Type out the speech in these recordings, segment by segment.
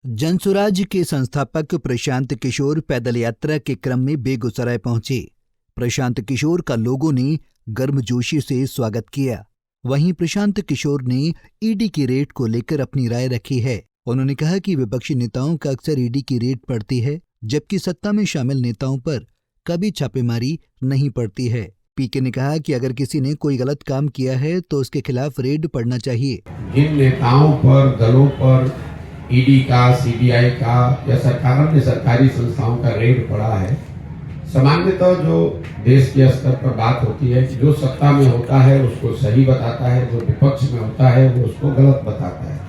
जनसुराज के संस्थापक प्रशांत किशोर पैदल यात्रा के क्रम में बेगूसराय पहुंचे। प्रशांत किशोर का लोगों ने गर्मजोशी से स्वागत किया। वहीं प्रशांत किशोर ने ईडी की रेड को लेकर अपनी राय रखी है। उन्होंने कहा कि विपक्षी नेताओं का अक्सर ईडी की रेड पड़ती है, जबकि सत्ता में शामिल नेताओं पर कभी छापेमारी नहीं पड़ती है। पीके ने कहा कि अगर किसी ने कोई गलत काम किया है तो उसके खिलाफ रेड पड़ना चाहिए। जिन नेताओं पर, दलों पर ईडी का, सीबीआई का या सरकारी संस्थाओं का रेड पड़ा है, सामान्यतः जो देश के स्तर पर बात होती है कि जो सत्ता में होता है उसको सही बताता है, जो विपक्ष में होता है वो उसको गलत बताता है।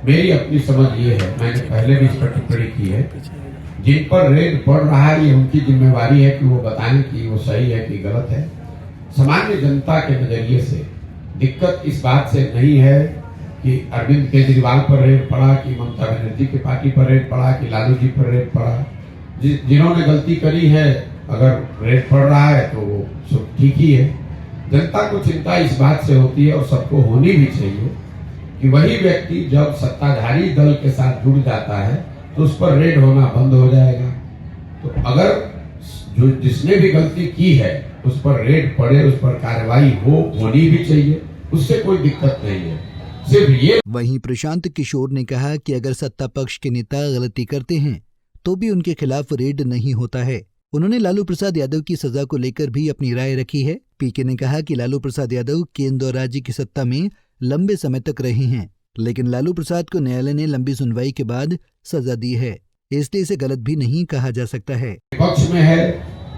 मेरी अपनी समझ ये है, मैंने पहले भी इस पर टिप्पणी की है, जिन पर रेड पड़ रहा है ये उनकी जिम्मेवारी है कि वो बताएं कि वो सही है कि गलत है। सामान्य जनता के नजरिए से दिक्कत इस बात से नहीं है कि अरविंद केजरीवाल पर रेड पड़ा, कि ममता बनर्जी की पार्टी पर रेड पड़ा, कि लालू जी पर रेड पड़ा। जिन्होंने गलती करी है, अगर रेड पड़ रहा है तो वो सब ठीक ही है। जनता को चिंता इस बात से होती है और सबको होनी भी चाहिए कि वही व्यक्ति जब सत्ताधारी दल के साथ जुड़ जाता है तो उस पर रेड होना बंद हो जाएगा। तो अगर जो जिसने भी गलती की है उस पर रेड पड़े, उस पर कार्रवाई होनी भी चाहिए, उससे कोई दिक्कत नहीं है। सिर्फ ये। वहीं प्रशांत किशोर ने कहा कि अगर सत्ता पक्ष के नेता गलती करते हैं तो भी उनके खिलाफ रेड नहीं होता है। उन्होंने लालू प्रसाद यादव की सजा को लेकर भी अपनी राय रखी है। पीके ने कहा कि लालू प्रसाद यादव केंद्र और राज्य की सत्ता में लंबे समय तक रहे हैं, लेकिन लालू प्रसाद को न्यायालय ने लंबी सुनवाई के बाद सजा दी है, इसलिए इसे गलत भी नहीं कहा जा सकता है। पक्ष में है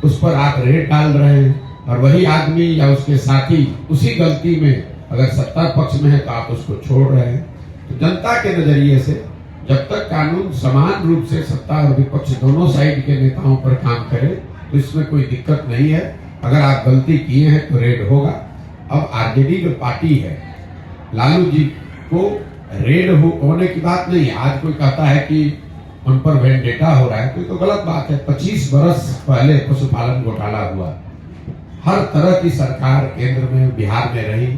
उस पर आप रेड डाल रहे हैं और वही आदमी या उसके साथी उसी गलती में अगर सत्ता पक्ष में है तो आप उसको छोड़ रहे हैं। तो जनता के नजरिए से जब तक कानून समान रूप से सत्ता और विपक्ष दोनों साइड के नेताओं पर काम करे तो इसमें कोई दिक्कत नहीं है। अगर आप गलती किए हैं तो रेड होगा। अब आरजेडी जो पार्टी है, लालू जी को रेड होने की बात नहीं है। आज कोई कहता है कि उन पर वेंडेटा हो रहा है तो गलत बात है। 25 बरस पहले पशुपालन घोटाला हुआ, हर तरह की सरकार केंद्र में, बिहार में रही,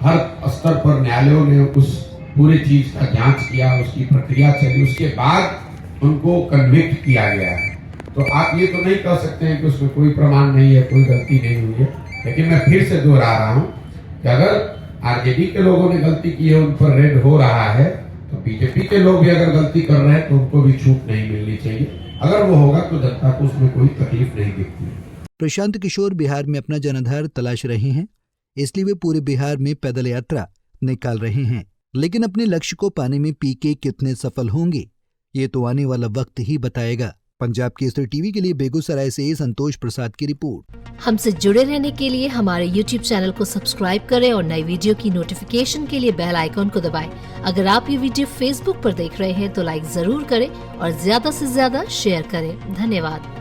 हर स्तर पर न्यायालयों ने उस पूरी चीज का जांच किया, उसकी प्रक्रिया चली, उसके बाद उनको कन्विक्ट किया गया है। तो आप ये तो नहीं कह सकते हैं कि उसमें कोई प्रमाण नहीं है, कोई गलती नहीं हुई है। लेकिन मैं फिर से दोहरा रहा हूं कि अगर आरजेडी के लोगों ने गलती की है, उन पर रेड हो रहा है, तो बीजेपी के लोग भी अगर गलती कर रहे हैं तो उनको भी छूट नहीं मिलनी चाहिए। अगर वो होगा तो जनता को उसमें कोई तकलीफ नहीं दिखती। प्रशांत किशोर बिहार में अपना जनाधार तलाश रहे हैं, इसलिए वे पूरे बिहार में पैदल यात्रा निकाल रहे हैं। लेकिन अपने लक्ष्य को पाने में पीके कितने सफल होंगे ये तो आने वाला वक्त ही बताएगा। पंजाब केसरी टीवी के लिए बेगूसराय से संतोष प्रसाद की रिपोर्ट। हमसे जुड़े रहने के लिए हमारे YouTube चैनल को सब्सक्राइब करें और नई वीडियो की नोटिफिकेशन के लिए बेल आइकॉन को दबाएं। अगर आप ये वीडियो Facebook पर देख रहे हैं तो लाइक जरूर करें और ज्यादा से ज्यादा शेयर करें। धन्यवाद।